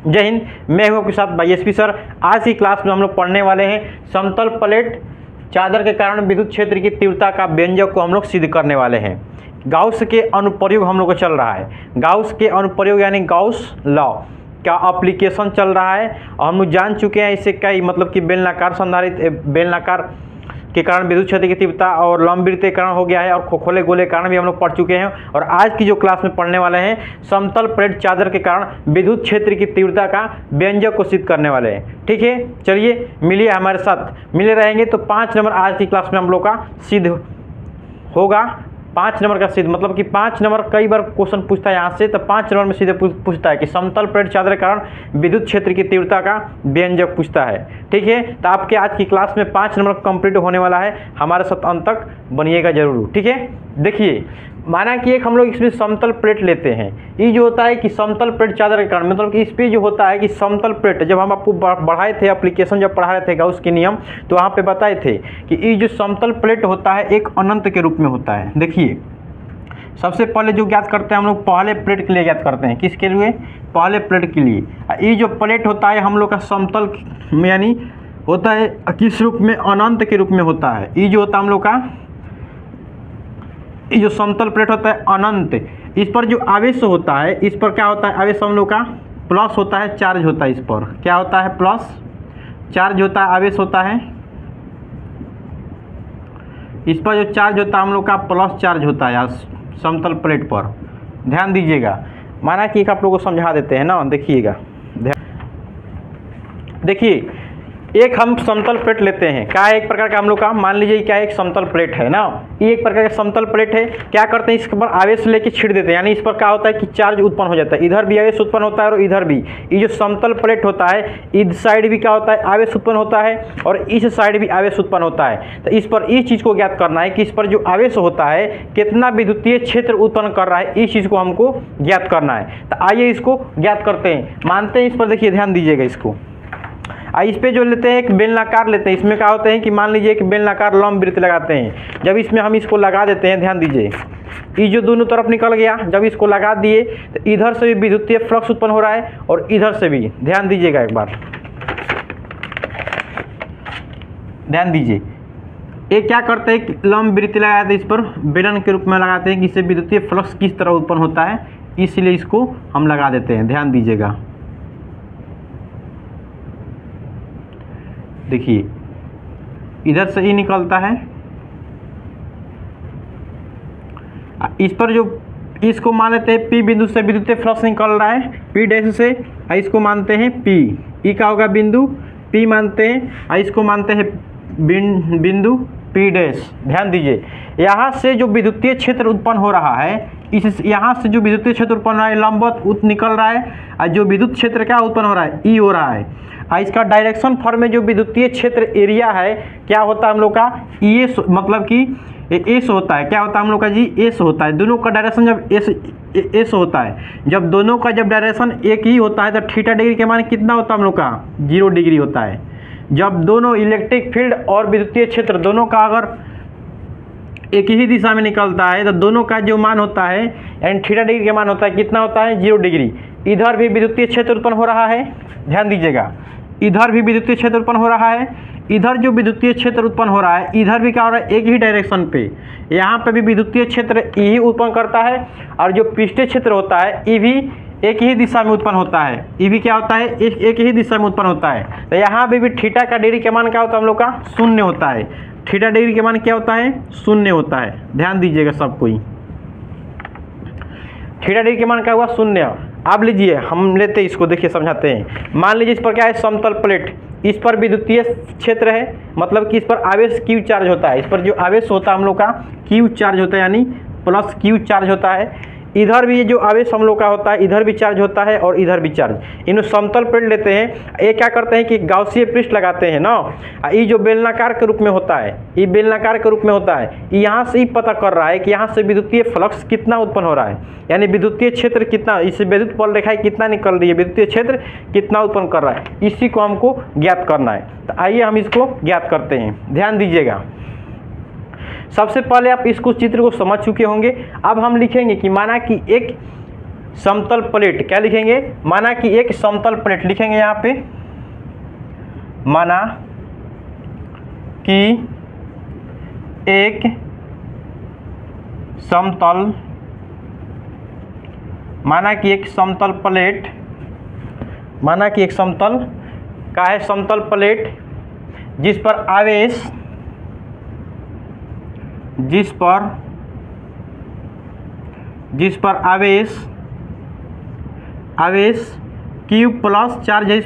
जय हिंद, मैं हूं आपके साथ भाई एसपी सर। आज की क्लास में हम लोग पढ़ने वाले हैं समतल प्लेट चादर के कारण विद्युत क्षेत्र की तीव्रता का व्यंजक को हम लोग सिद्ध करने वाले हैं। गाउस के अनुप्रयोग हम लोग को चल रहा है। गाउस के अनुप्रयोग यानी गाउस लॉ का एप्लीकेशन चल रहा है और हम लोग जान चुके हैं इससे कई मतलब कि बेलनाकार संधारित्र बेलनाकार के कारण विद्युत क्षेत्र की तीव्रता और लंबवृत्तीय कारण हो गया है और खोखले गोले कारण भी हम लोग पढ़ चुके हैं। और आज की जो क्लास में पढ़ने वाले हैं समतल प्लेट चादर के कारण विद्युत क्षेत्र की तीव्रता का व्यंजक को सिद्ध करने वाले हैं। ठीक है, चलिए मिलिए हमारे साथ, मिले रहेंगे तो 5 नंबर आज की क्लास में हम लोग का सिद्ध होगा। 5 नंबर का सिद्ध मतलब कि 5 नंबर कई बार क्वेश्चन पूछता है यहाँ से, तो 5 नंबर में सीधे पूछता है कि समतल प्लेट चादर के कारण विद्युत क्षेत्र की तीव्रता का व्यंजक पूछता है। ठीक है, तो आपके आज की क्लास में 5 नंबर कंप्लीट होने वाला है, हमारे साथ अंत तक बनिएगा जरूर। ठीक है, देखिए माना कि एक हम लोग इसमें समतल प्लेट लेते हैं। ये जो होता है कि समतल प्लेट चादर के कारण मतलब कि इस पर जो होता है कि समतल प्लेट, जब हम आपको बढ़ाए थे एप्लीकेशन जब पढ़ा रहे थे गाउस के नियम, तो वहाँ पे बताए थे कि ये जो समतल प्लेट होता है एक अनंत के रूप में होता है। देखिए सबसे पहले जो ज्ञात करते हैं हम लोग पहले प्लेट के लिए ज्ञात करते हैं। किसके लिए? पहले प्लेट के लिए। ये जो प्लेट होता है हम लोग का समतल यानी होता है किस रूप में? अनंत के रूप में होता है। ये जो होता है हम लोग का ये जो समतल प्लेट होता है अनंत, इस पर जो आवेश होता है इस पर क्या होता है? आवेश हम लोग का प्लस होता है, चार्ज होता है। इस पर क्या होता है? प्लस चार्ज होता है, आवेश होता है। इस पर जो चार्ज होता है हम लोग का प्लस चार्ज होता है समतल प्लेट पर। ध्यान दीजिएगा, माना कि एक आप लोगों को समझा देते हैं ना, देखिएगा। देखिए एक हम समतल प्लेट लेते हैं, क्या है? एक प्रकार का हम लोग का मान लीजिए क्या एक समतल प्लेट है ना, ये एक प्रकार का समतल प्लेट है। क्या करते हैं? इसके ऊपर आवेश लेके छिड़ देते हैं, यानी इस पर क्या होता है कि चार्ज उत्पन्न हो जाता है। इधर भी आवेश उत्पन्न होता है और इधर भी। ये जो समतल प्लेट होता है इस साइड भी क्या होता है? आवेश उत्पन्न होता है और इस साइड भी आवेश उत्पन्न होता है। तो इस पर इस चीज़ को ज्ञात करना है कि इस पर जो आवेश होता है कितना विद्युतीय क्षेत्र उत्पन्न कर रहा है, इस चीज़ को हमको ज्ञात करना है। तो आइए इसको ज्ञात करते हैं। मानते हैं इस पर, देखिए ध्यान दीजिएगा इसको। इस पे जो लेते हैं एक बेलनाकार लेते हैं। इसमें क्या होते हैं कि मान लीजिए एक बेलनाकार लंबवृत्त लगाते हैं। जब इसमें हम इसको लगा देते हैं, ध्यान दीजिए, ये जो दोनों तरफ निकल गया, जब इसको लगा दिए तो इधर से भी विद्युतीय फ्लक्स उत्पन्न हो रहा है और इधर से भी। ध्यान दीजिएगा एक बार, ध्यान दीजिए। ये क्या करते हैं? लंबवृत्त लगाते हैं, इस पर बेलन के रूप में लगाते हैं कि इससे विद्युतीय फ्लक्स किस तरह उत्पन्न होता है, इसलिए इसको हम लगा देते हैं। ध्यान दीजिएगा, देखिए इधर से ही निकलता है, इस पर जो इसको मान लेते हैं P बिंदु से विद्युतीय फ्लक्स निकल रहा है P डैश से, इसको मानते हैं P। ई का होगा बिंदु P मानते हैं, इसको मानते हैं बिंदु P डैश। ध्यान दीजिए, यहाँ से जो विद्युतीय क्षेत्र उत्पन्न हो रहा है, इस यहाँ से जो विद्युतीय क्षेत्र उत्पन्न हो रहा है लंबवत निकल रहा है, और जो विद्युत क्षेत्र क्या उत्पन्न हो रहा है? ई हो रहा है। इसका डायरेक्शन फॉर्म में जो विद्युतीय क्षेत्र एरिया है क्या होता है हम लोग का? एस, मतलब कि एस होता है। क्या होता है हम लोग का जी? एस होता है। दोनों का डायरेक्शन जब एस होता है, जब दोनों का जब डायरेक्शन एक ही होता है तो थीटा डिग्री के मान कितना होता है हम लोग का? 0 डिग्री होता है। जब दोनों इलेक्ट्रिक फील्ड और विद्युतीय क्षेत्र दोनों का अगर एक ही दिशा में निकलता है तो दोनों का जो मान होता है यानी थीटा डिग्री का मान होता है कितना होता है? 0 डिग्री। इधर भी विद्युतीय क्षेत्र उत्पन्न हो रहा है, ध्यान दीजिएगा, इधर भी विद्युतीय क्षेत्र उत्पन्न हो रहा है। इधर जो विद्युतीय क्षेत्र उत्पन्न हो रहा है इधर भी क्या हो रहा है? एक ही डायरेक्शन पे। यहाँ पे भी विद्युतीय क्षेत्र यही उत्पन्न करता है और जो पृष्ठीय क्षेत्र होता है ये भी एक ही दिशा में उत्पन्न होता है। ये भी क्या होता है? एक ही दिशा में उत्पन्न होता है। तो यहाँ पे भी थीटा का डिग्री के मान क्या होता है हम लोग का? 0 होता है। थीटा डिग्री के मान क्या होता है? 0 होता है। ध्यान दीजिएगा सब कोई, थीटा डिग्री के मान क्या हुआ? 0। अब लीजिए हम लेते हैं इसको, देखिए समझाते हैं। मान लीजिए इस पर क्या है? समतल प्लेट, इस पर विद्युतीय क्षेत्र है, मतलब कि इस पर आवेश Q चार्ज होता है। इस पर जो आवेश होता है हम लोग का Q चार्ज होता है, यानी प्लस Q चार्ज होता है। इधर भी ये जो आवेश हम लोग का होता है इधर भी चार्ज होता है और इधर भी चार्ज। इन समतल प्लेट लेते हैं, ये क्या करते हैं कि गाउसीय पृष्ठ लगाते हैं ना, ये जो बेलनाकार के रूप में होता है, ये बेलनाकार के रूप में होता है। यहाँ से ही पता कर रहा है कि यहाँ से विद्युतीय फ्लक्स कितना उत्पन्न हो रहा है, यानी विद्युतीय क्षेत्र कितना, इस विद्युत बल रेखा कितना निकल रही है, विद्युतीय क्षेत्र कितना उत्पन्न कर रहा है, इसी को हमको ज्ञात करना है। तो आइए हम इसको ज्ञात करते हैं। ध्यान दीजिएगा, सबसे पहले आप इसको चित्र को समझ चुके होंगे। अब हम लिखेंगे कि माना कि एक समतल प्लेट, क्या लिखेंगे, माना कि एक समतल प्लेट लिखेंगे यहाँ पे, माना कि एक समतल, माना कि एक समतल प्लेट, माना कि एक समतल का है समतल प्लेट जिस पर आवेश, जिस पर आवेश Q प्लस चार्ज है,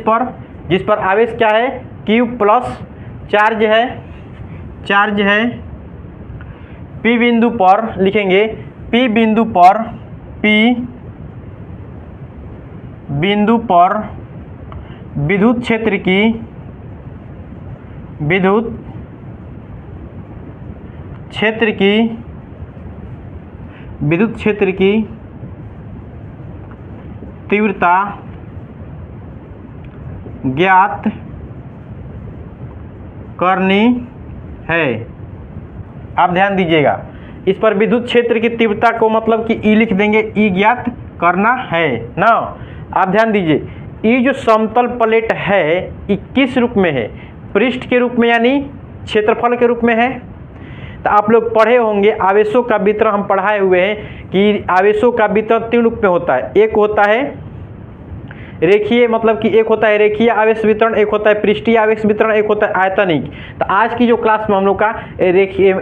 जिस पर आवेश क्या है, Q प्लस चार्ज है, P बिंदु पर लिखेंगे, P बिंदु पर विद्युत क्षेत्र की तीव्रता ज्ञात करनी है। आप ध्यान दीजिएगा, इस पर विद्युत क्षेत्र की तीव्रता को मतलब कि ई लिख देंगे, ई ज्ञात करना है ना। आप ध्यान दीजिए, ये जो समतल प्लेट है ये किस रूप में है, पृष्ठ के रूप में यानी क्षेत्रफल के रूप में है। तो आप लोग पढ़े होंगे आवेशों का वितरण, हम पढ़ाए हुए हैं कि आवेशों का वितरण तीन रूप में होता है, एक होता है रेखीय, मतलब कि एक होता है रेखीय आवेश वितरण, एक होता है पृष्ठीय आवेश वितरण, एक होता है आयतनिक। तो आज की जो क्लास में हम लोग का रेखीय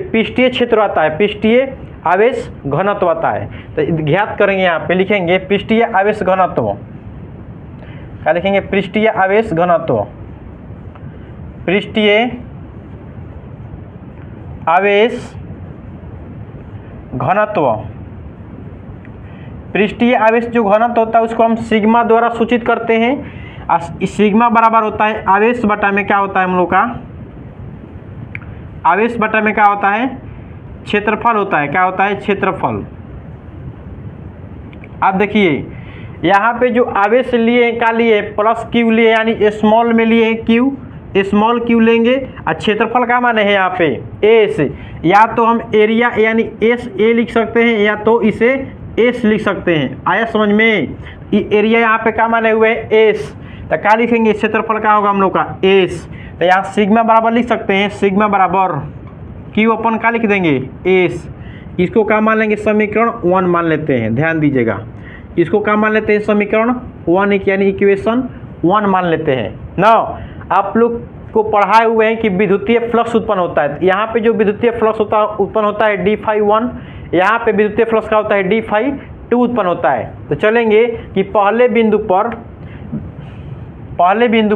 पृष्ठीय क्षेत्र आता है, पृष्ठीय आवेश घनत्व आता है। तो ज्ञात करेंगे, यहाँ पे लिखेंगे पृष्ठीय आवेश घनत्व, क्या लिखेंगे, पृष्ठीय आवेश घनत्व, पृष्ठीय आवेश घनत्व, पृष्ठीय आवेश जो घनत्व होता है उसको हम सिग्मा द्वारा सूचित करते हैं। सिग्मा बराबर होता है आवेश बटा में क्या होता है हम लोग का, आवेश बटा में क्या होता है, क्षेत्रफल होता है, क्या होता है, क्षेत्रफल। आप देखिए यहाँ पे जो आवेश लिए क्या लिए, प्लस क्यू लिए, यानी स्मॉल में लिए क्यू, स्मॉल क्यू लेंगे। और क्षेत्रफल का माने है यहाँ पे एस, या तो हम एरिया यानी एस ए लिख सकते हैं या तो इसे एस लिख सकते हैं। आया समझ में, ये एरिया यहाँ पे क्या माने हुए हैं, एस। तो क्या लिखेंगे, क्षेत्रफल का होगा हम लोग का एस। तो यहाँ सिग्मा बराबर लिख सकते हैं, सिग्मा बराबर क्यू अपन क्या लिख देंगे, एस। इसको क्या मान लेंगे, समीकरण 1 मान लेते हैं, ध्यान दीजिएगा। इसको क्या मान लेते हैं, समीकरण 1 यानी इक्वेशन 1 मान लेते हैं ना। आप लोग को पढ़ाए हुए हैं कि विद्युतीय फ्लक्स उत्पन्न होता है। यहाँ पे जो विद्युतीय फ्लक्स उत्पन्न होता है d∅1, यहाँ पे विद्युतीय फ्लक्स का होता है d∅2 उत्पन्न होता है। तो चलेंगे कि पहले बिंदु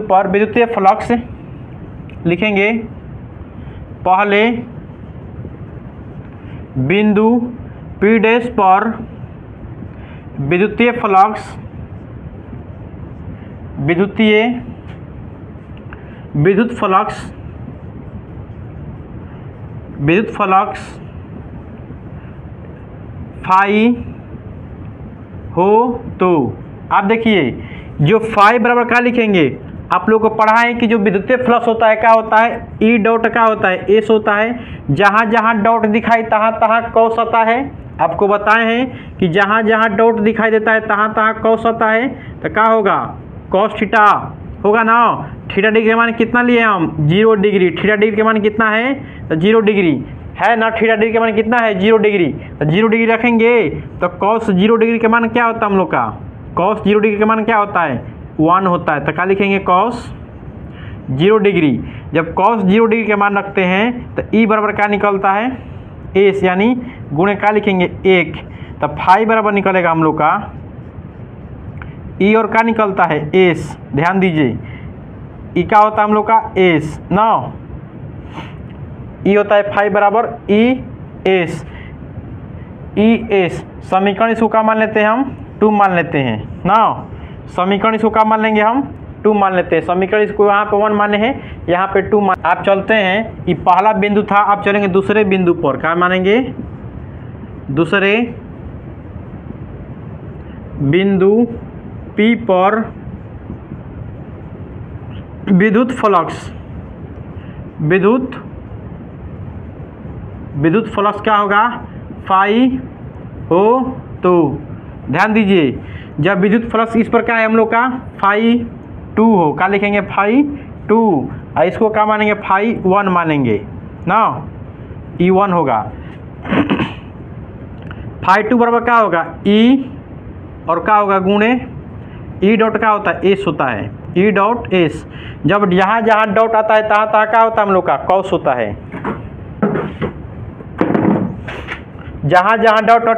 पर विद्युतीय फ्लक्स लिखेंगे, पहले बिंदु P डैश पर विद्युतीय फ्लक्स, विद्युत फ्लक्स फाई हो। तो आप देखिए जो फाई बराबर क्या लिखेंगे, आप लोग को पढ़ा है कि जो विद्युतीय फ्लक्स होता है क्या होता है, ई डॉट क्या होता है, एस होता है। जहाँ जहाँ डॉट दिखाई तहाँ तहाँ कॉस आता है। आपको बताए हैं कि जहाँ जहाँ डॉट दिखाई देता है तहाँ तहाँ कॉस आता है। तो क्या होगा, कॉस थीटा होगा ना। थीटा डिग्री के मान कितना लिए हम, 0 डिग्री। थीटा डिग्री के मान कितना है, तो 0 डिग्री है ना। थीटा डिग्री के मान कितना है, 0 डिग्री। तो 0 डिग्री रखेंगे तो कॉस 0 डिग्री के मान क्या होता है हम लोग का, कॉस 0 डिग्री के मान क्या होता है, 1 होता है। तो क्या लिखेंगे, कॉस 0 डिग्री। जब कॉस 0 डिग्री के मान रखते हैं तो ई बराबर क्या निकलता है, एस, यानी गुणे क्या लिखेंगे, 1। तो फाई बराबर निकलेगा हम लोग का ई और क्या निकलता है, एस। ध्यान दीजिए ई क्या होता है हम लोग का, एस ना। ई होता है फाई बराबर ई एस, ई एस। समीकरण इसको क्या मान लेते हैं हम, 2 मान लेते हैं ना। समीकरण इसको क्या मान लेंगे हम, 2 मान लेते हैं। समीकरण इसको यहाँ पे 1 माने हैं, यहाँ पे 2 मान। आप चलते हैं, ये पहला बिंदु था, आप चलेंगे दूसरे बिंदु पर। क्या मानेंगे, दूसरे बिंदु P पर विद्युत फ्लक्स क्या होगा, फाई हो। तो ध्यान दीजिए, जब विद्युत फ्लक्स इस पर क्या है हम लोग का फाई 2 हो, क्या लिखेंगे फाई 2, और इसको क्या मानेंगे फाई 1 मानेंगे ना, E1 होगा। फाई 2 बराबर क्या होगा E और क्या होगा गुणे E डॉट क्या होता है एस होता है, E डॉट एस। जब जहाँ जहाँ डॉट आता है तहाँ तहाँ क्या होता है हम लोग का कॉस होता है, जहाँ जहाँ डॉट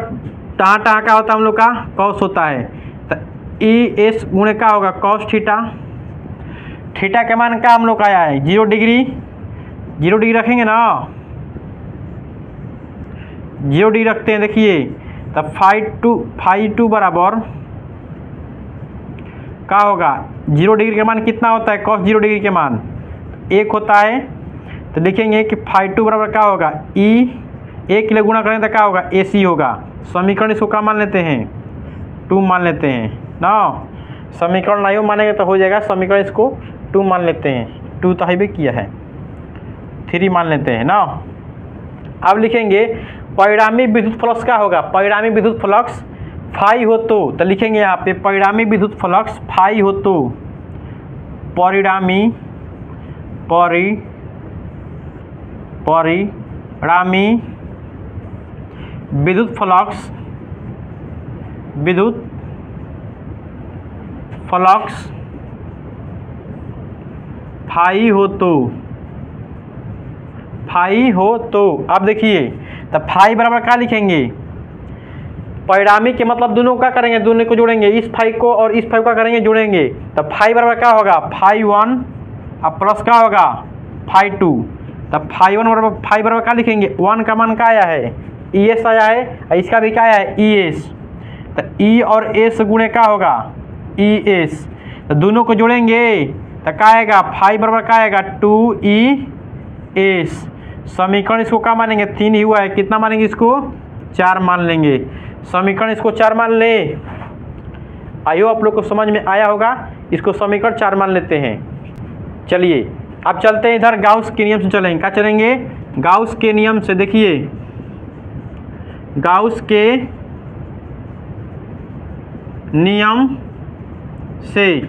तहाँ तहाँ क्या होता है हम लोग का कॉस होता है। तो ई एस गुणे क्या होगा कॉस थीटा, थीटा के मान क्या हम लोग का आया है 0 डिग्री, 0 डिग्री रखेंगे ना, 0 डिग्री रखते हैं। देखिए तब फाई टू बराबर क्या होगा 0 डिग्री के मान कितना होता है कॉस 0 डिग्री के मान 1 होता है। तो लिखेंगे कि फाई 2 बराबर क्या होगा ई, 1 के लिए गुणा करें तो क्या होगा AC होगा। समीकरण इसको क्या मान लेते हैं 2 मान लेते हैं ना, समीकरण नहीं मानेंगे तो हो जाएगा, समीकरण इसको 2 मान लेते हैं, 2 तो हाईवे किया है 3 मान लेते हैं ना। अब लिखेंगे परिणामी विद्युत फ्लक्स क्या होगा, परिणामी विद्युत फ्लक्स फाई हो तो लिखेंगे यहाँ पे परिणामी विद्युत फ्लक्स फाई हो तो परिणामी विद्युत फ्लक्स फाई हो तो अब देखिए तब फाई बराबर क्या लिखेंगे, परिणामी के मतलब दोनों का करेंगे, दोनों को जोड़ेंगे, इस फाई को और इस फाई को करेंगे जोड़ेंगे। तब फाई बराबर क्या होगा फाई 1 अब प्लस क्या होगा फाई 2। तब फाई 1 बराबर फाई बराबर क्या लिखेंगे 1 का मान क्या आया है ES आया है, और इसका भी क्या आया है ES। तो E और S गुणे क्या होगा ES, तो दोनों को जोड़ेंगे तो क्या आएगा फाई बराबर क्या आएगा 2ES। समीकरण इसको क्या मानेंगे 3 ही हुआ है, कितना मानेंगे इसको 4 मान लेंगे, समीकरण इसको 4 मान ले। आइयो आप लोग को समझ में आया होगा, इसको समीकरण 4 मान लेते हैं। चलिए अब चलते हैं इधर गाउस के नियम से चलेंगे, क्या चलेंगे गाउस के नियम से। देखिए गाउस के नियम से,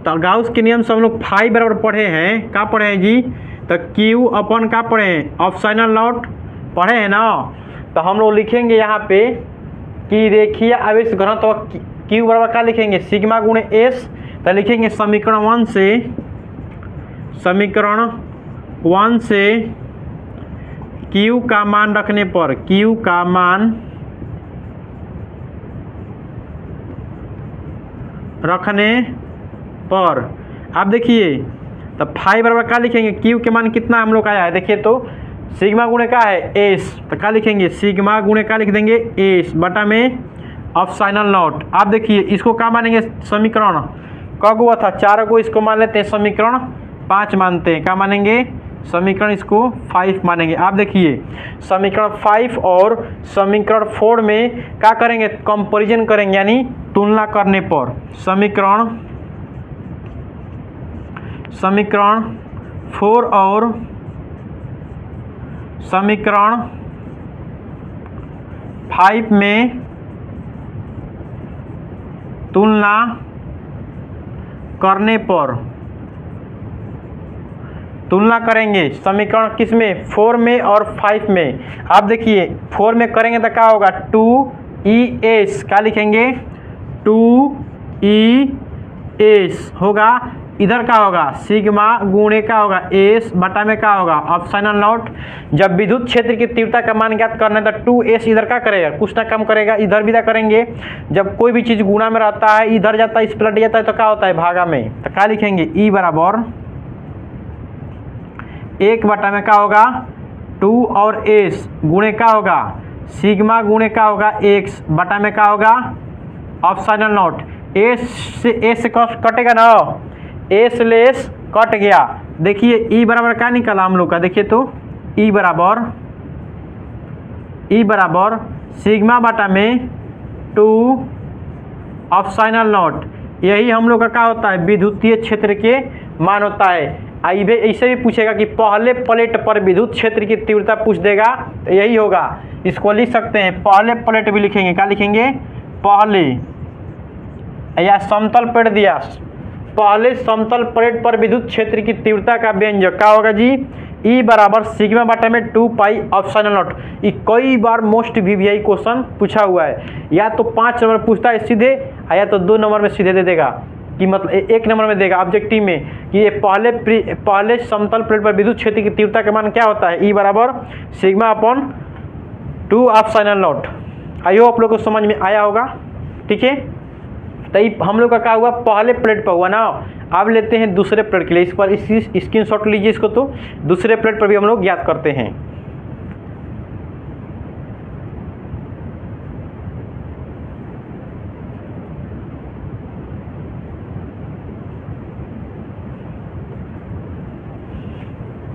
तो गाउस के नियम से हम लोग फाई बराबर पढ़े हैं, क्या पढ़े हैं जी, तो Q अपन क्या पढ़े हैं ऑप्शनल नोट पढ़े हैं ना। तो हम लोग लिखेंगे यहाँ पे कि रेखीय आवेश घनत्व तो Q बराबर क्या लिखेंगे सिग्मा गुणे S। तो लिखेंगे समीकरण 1 से Q का मान रखने पर, Q का मान रखने पर आप देखिए तब फाई बराबर क्या लिखेंगे Q के मान कितना हम लोग आया है, देखिए तो सिग्मा गुणे क्या है S, तो क्या लिखेंगे सिग्मा गुणे क्या लिख देंगे S बटा में ऑप्शनल नोट। आप देखिए इसको क्या मानेंगे समीकरण कब हुआ था 4 को, इसको मान लेते हैं समीकरण 5 मानते हैं, क्या मानेंगे समीकरण इसको 5 मानेंगे। आप देखिए समीकरण 5 और समीकरण 4 में क्या करेंगे कंपैरिजन करेंगे, यानी तुलना करने पर समीकरण 4 और समीकरण 5 में तुलना करने पर, तुलना करेंगे समीकरण किस में 4 में और 5 में। आप देखिए 4 में करेंगे तो क्या होगा 2ES, क्या लिखेंगे 2ES होगा, इधर क्या होगा सिग्मा गुणे क्या होगा S बटा में क्या होगा ऑप्शनल नोट। जब विद्युत क्षेत्र की तीव्रता का मान ज्ञात करना है तो 2S इधर क्या करेगा कुछ ना कम करेगा, इधर भी क्या करेंगे, जब कोई भी चीज़ गुणा में रहता है इधर जाता है इस पलट जाता है तो क्या होता है भागा में, तो क्या लिखेंगे E बराबर 1 बटा में क्या होगा 2 और S गुणे क्या होगा सिग्मा गुणे क्या होगा X बटा में क्या होगा ऑप्शनल नोट। S से कटेगा ना, S लेस कट गया। देखिए E बराबर क्या निकला हम लोग का, देखिए तो E बराबर सिग्मा बटा में 2 ऑप्शनल नोट। यही हम लोग का क्या होता है विद्युतीय क्षेत्र के मान होता है। आइए ऐसे भी पूछेगा कि पहले प्लेट पर विद्युत क्षेत्र की तीव्रता पूछ देगा तो यही होगा, इसको लिख सकते हैं पहले प्लेट भी लिखेंगे, क्या लिखेंगे पहले या समतल प्लेट दिया, पहले समतल प्लेट पर विद्युत क्षेत्र की तीव्रता का व्यंजक क्या होगा जी, E बराबर सिग्मा बटा में 2 पाई एप्सिलॉन नॉट। ये कई बार मोस्ट VVI क्वेश्चन पूछा हुआ है, या तो 5 नंबर पूछता है सीधे, या तो 2 नंबर में सीधे दे देगा कि मतलब 1 नंबर में देगा ऑब्जेक्टिव में कि ये पहले समतल प्लेट पर विद्युत क्षेत्र की तीव्रता का मान क्या होता है, E बराबर sigma upon 2 epsilon not. I hope आप लोग को समझ में आया होगा, ठीक है। तो हम लोग का क्या हुआ, पहले प्लेट पर हुआ ना। अब लेते हैं दूसरे प्लेट के लिए, इस पर स्क्रीनशॉट लीजिए इसको, तो दूसरे प्लेट पर भी हम लोग ज्ञात करते हैं।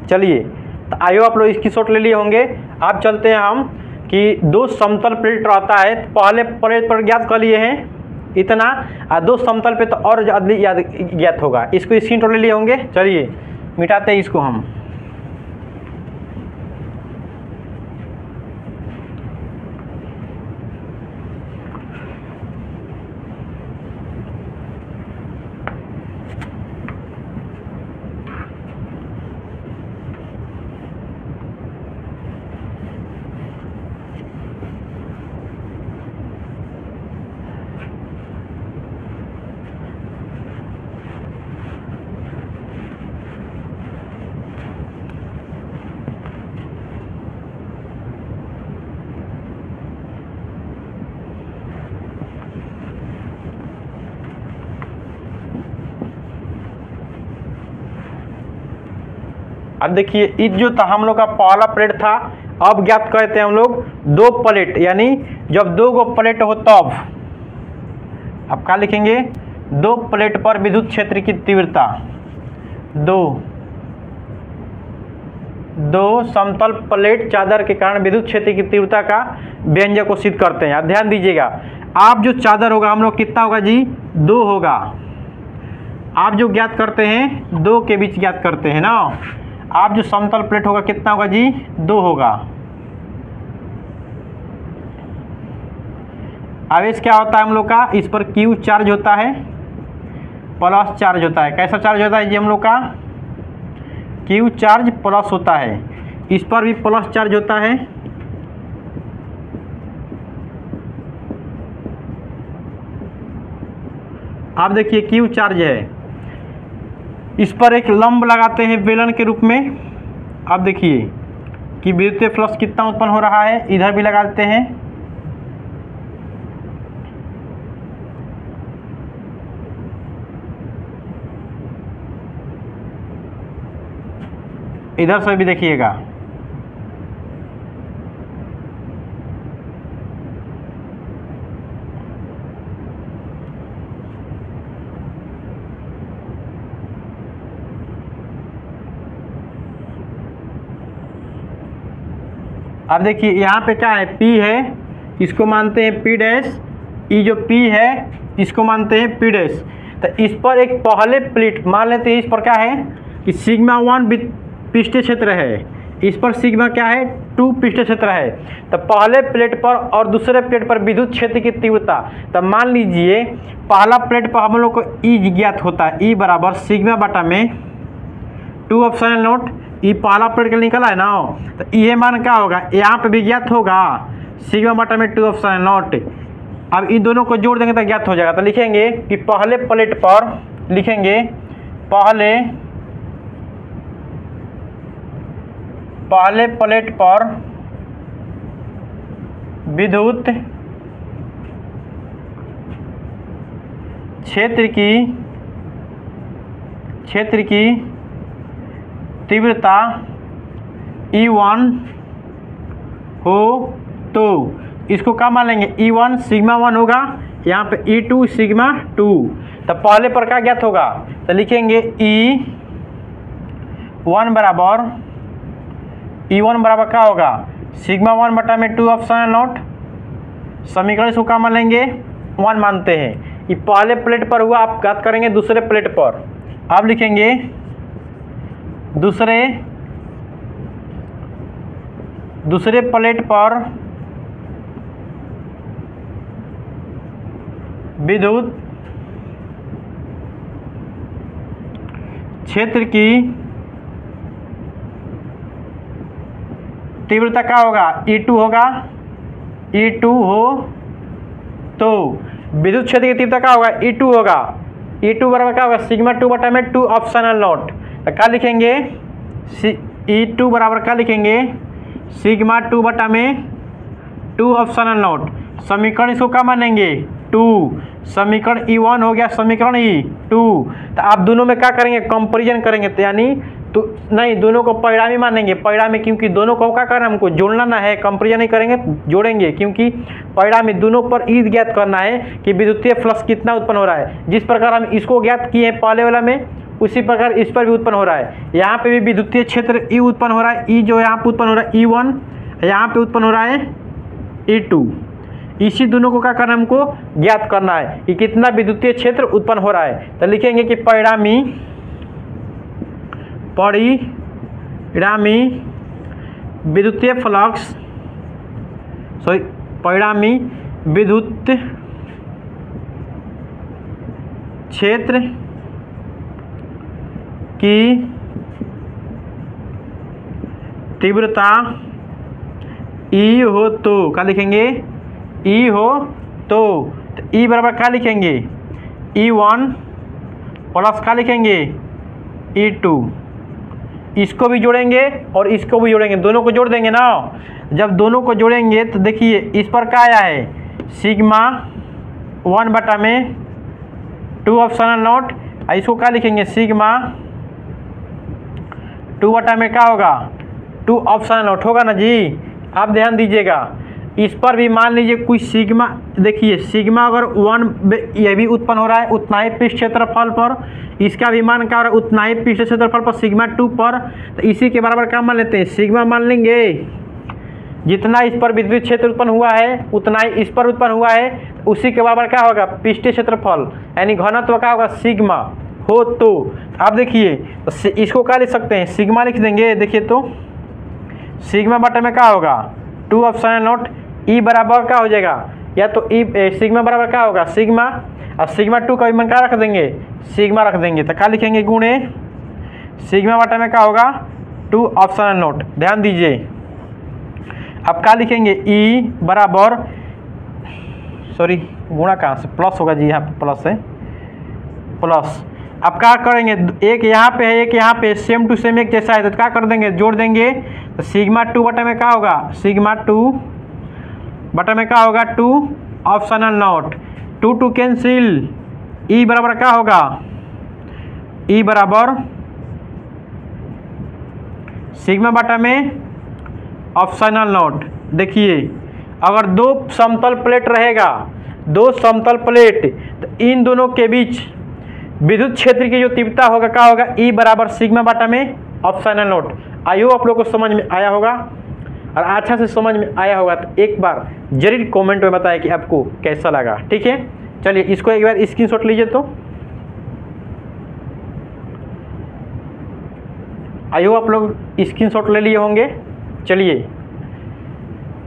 चलिए, तो आयो आप लोग स्क्रीनशॉट ले लिए होंगे। अब चलते हैं हम कि दो समतल प्लेट रहता है, तो पहले प्लेट पर ज्ञात कर लिए हैं इतना, और दो समतल पे तो और ज्ञात होगा। इसको स्क्रीनशॉट ले लिए होंगे। चलिए मिटाते हैं इसको हम। अब देखिए, इस जो था हम लोग का पहला प्लेट था, अब ज्ञात करते हैं हम लोग दो प्लेट, यानी जब दो गो प्लेट हो तब अब क्या लिखेंगे, दो प्लेट पर विद्युत क्षेत्र की तीव्रता, दो समतल प्लेट चादर के कारण विद्युत क्षेत्र की तीव्रता का व्यंजक को सिद्ध करते हैं। आप ध्यान दीजिएगा, आप जो चादर होगा हम लोग कितना होगा जी, 2 होगा। आप जो ज्ञात करते हैं 2 के बीच ज्ञात करते हैं ना। आप जो समतल प्लेट होगा कितना होगा जी, 2 होगा। आवेश क्या होता है हम लोग का, इस पर Q चार्ज होता है, प्लस चार्ज होता है। कैसा चार्ज होता है जी हम लोग का, Q चार्ज प्लस होता है, इस पर भी प्लस चार्ज होता है। आप देखिए Q चार्ज है, इस पर एक लंब लगाते हैं बेलन के रूप में। आप देखिए कि विद्युतीय फ्लक्स कितना उत्पन्न हो रहा है, इधर भी लगा देते हैं। इधर से भी देखिएगा, अब देखिए यहाँ पे क्या है, P है, इसको मानते हैं P डैश, ये जो P है इसको मानते हैं P डैश। तो इस पर एक पहले प्लेट मान लेते हैं, इस पर क्या है कि सिग्मा 1 पृष्ठीय क्षेत्र है, इस पर सिग्मा क्या है 2 पृष्ठीय क्षेत्र है। तो पहले प्लेट पर और दूसरे प्लेट पर विद्युत क्षेत्र की तीव्रता, तो मान लीजिए पहला प्लेट पर हम लोग को E ज्ञात होता है, E बराबर सिग्मा बटा में 2 एप्सिलॉन नॉट। ये पहला प्लेट के लिए निकला है ना, तो ये मान क्या होगा, यहाँ पे भी ज्ञात होगा सिग्मा बटा में 2 एप्सिलॉन नॉट। अब इन दोनों को जोड़ देंगे तो ज्ञात हो जाएगा। तो लिखेंगे कि पहले प्लेट पर लिखेंगे, पहले प्लेट पर विद्युत क्षेत्र की तीव्रता E1 हो तो इसको क्या मान लेंगे, E1 सिग्मा 1 होगा, यहाँ पे E2 सिग्मा 2। तो पहले पर क्या ज्ञात होगा, तो लिखेंगे E1 बराबर क्या होगा, सिग्मा 1 बटा में 2 एप्सिलॉन नॉट। समीकरण इसको क्या मान लेंगे, 1 मानते हैं। ये पहले प्लेट पर हुआ, आप ज्ञात करेंगे दूसरे प्लेट पर। आप लिखेंगे दूसरे प्लेट पर विद्युत क्षेत्र की तीव्रता क्या होगा, E2 होगा। E2 हो तो विद्युत क्षेत्र की तीव्रता क्या होगा, E2 होगा। E2 बराबर क्या होगा, सिग्मा 2 बटा में 2 ऑप्शनल नॉट। तो क्या लिखेंगे, E2 बराबर क्या लिखेंगे, सिग्मा 2 बटा में 2 ऑप्शनल नॉट। समीकरण इसको क्या मानेंगे, 2। समीकरण E1 हो गया, समीकरण E2। तो आप दोनों में क्या करेंगे, कंपैरिजन करेंगे। तो यानी तो नहीं, दोनों को परिणामी मानेंगे, परिणामी, क्योंकि दोनों को क्या करना है, हमको जोड़ना ना है, कंपैरिजन नहीं करेंगे, जोड़ेंगे। क्योंकि परिणामी दोनों पर ई ज्ञात करना है कि विद्युतीय फ्लक्स कितना उत्पन्न हो रहा है। जिस प्रकार हम इसको ज्ञात किए हैं पहले वाला में, उसी प्रकार इस पर भी उत्पन्न हो रहा है। यहाँ पे भी विद्युतीय क्षेत्र ई उत्पन्न हो रहा है। ई जो यहाँ पे उत्पन्न हो रहा है E1, यहाँ पे उत्पन्न हो रहा है E2। इसी दोनों को क्या करना है, हमको ज्ञात करना है कि कितना विद्युतीय क्षेत्र उत्पन्न हो रहा है। तो लिखेंगे कि परिणामी विद्युतीय फ्लक्स, परिणामी विद्युत क्षेत्र की तीव्रता E हो तो क्या लिखेंगे, E हो तो E बराबर क्या लिखेंगे, E1 प्लस क्या लिखेंगे, E2। इसको भी जोड़ेंगे और इसको भी जोड़ेंगे, दोनों को जोड़ देंगे ना। जब दोनों को जोड़ेंगे तो देखिए इस पर क्या आया है, सिग्मा 1 बटा में 2 ऑप्शनल नॉट। इसको क्या लिखेंगे, सिग्मा 2 बटा में क्या होगा, 2 ऑप्शनल नॉट होगा ना जी। आप ध्यान दीजिएगा, इस पर भी मान लीजिए कोई सिग्मा, देखिए सिग्मा अगर 1 ये भी उत्पन्न हो रहा है उतना ही पृष्ठ क्षेत्रफल पर, इसका भी मान क्या हो रहा है, उतना ही पृष्ठ क्षेत्रफल पर सिग्मा 2 पर। तो इसी के बराबर क्या मान लेते हैं, सिग्मा मान लेंगे। जितना इस पर विद्युत क्षेत्र उत्पन्न हुआ है उतना ही इस पर उत्पन्न हुआ है, उसी के बराबर क्या होगा, पृष्ठीय क्षेत्रफल, यानी घनत्व क्या होगा, सिग्मा हो तो। आप देखिए तो इसको क्या लिख सकते हैं, सिग्मा लिख देंगे। देखिए तो सिग्मा बटा में क्या होगा, 2 ऑप्शनल नॉट। ई बराबर क्या हो जाएगा, या तो सिग्मा बराबर क्या होगा, सिग्मा, और सिग्मा 2 का भी मान क्या रख देंगे, सिग्मा रख देंगे। तो क्या लिखेंगे, गुणे सिग्मा बटा में क्या होगा, 2 ऑप्शनल नॉट। ध्यान दीजिए, अब क्या लिखेंगे, ई बराबर, सॉरी गुणा कहाँ से, प्लस होगा जी, यहाँ पे प्लस है, प्लस। अब क्या करेंगे, एक यहाँ पे है एक यहाँ पे, सेम टू सेम एक जैसा है, तो क्या कर देंगे, जोड़ देंगे। तो सिग्मा 2 बटा में क्या होगा, सिग्मा 2 बटा में क्या होगा, 2 ऑप्शनल नॉट। 2 कैंसिल, ई बराबर क्या होगा, ई बराबर सिग्मा बटा में ऑप्शनल नॉट। देखिए अगर 2 समतल प्लेट रहेगा, 2 समतल प्लेट, तो इन दोनों के बीच विद्युत क्षेत्र की जो तीव्रता होगा क्या होगा, ई बराबर सिग्मा बटा में ऑप्शनल नॉट। आई होप आप लोग को समझ में आया होगा, और अच्छा से समझ में आया होगा तो एक बार जरूर कमेंट में बताएं कि आपको कैसा लगा। ठीक है, चलिए इसको एक बार स्क्रीनशॉट लीजिए। तो आई होप आप लोग स्क्रीनशॉट ले लिए होंगे। चलिए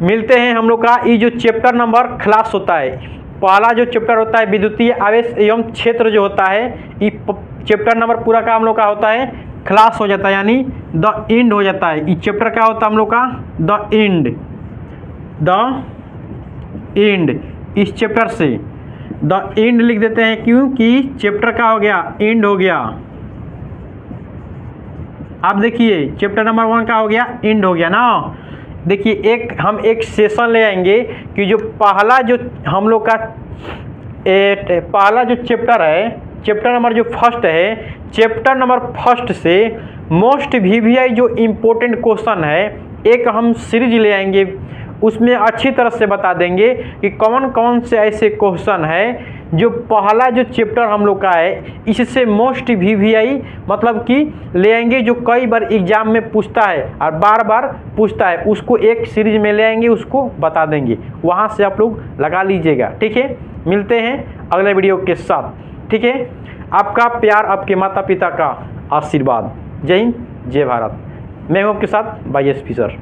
मिलते हैं हम लोग का ये जो चैप्टर नंबर क्लास होता है, पहला जो चैप्टर होता है विद्युतीय आवेश एवं क्षेत्र जो होता है, ये चैप्टर नंबर पूरा का हम लोग का होता है क्लास हो जाता है, यानी द एंड हो जाता है। ये चैप्टर क्या होता है हम लोग का, द एंड। इस चैप्टर से द एंड लिख देते हैं, क्योंकि चैप्टर क्या हो गया, एंड हो गया। आप देखिए चैप्टर नंबर 1 का हो गया, एंड हो गया ना। देखिए हम एक सेशन ले आएंगे कि जो पहला जो हम लोग का पहला जो चैप्टर है, चैप्टर नंबर जो फर्स्ट है, चैप्टर नंबर फर्स्ट से मोस्ट VVI जो इम्पोर्टेंट क्वेश्चन है, एक हम सीरीज ले आएंगे, उसमें अच्छी तरह से बता देंगे कि कौन कौन से ऐसे क्वेश्चन है जो पहला जो चैप्टर हम लोग का है, इससे मोस्ट VVI मतलब कि ले आएंगे, जो कई बार एग्जाम में पूछता है और बार बार पूछता है, उसको एक सीरीज में ले आएंगे, उसको बता देंगे, वहाँ से आप लोग लगा लीजिएगा। ठीक है, मिलते हैं अगले वीडियो के साथ। ठीक है, आपका प्यार, आपके माता पिता का आशीर्वाद। जय हिंद, जय भारत। मैं हूँ आपके साथ YSP सर।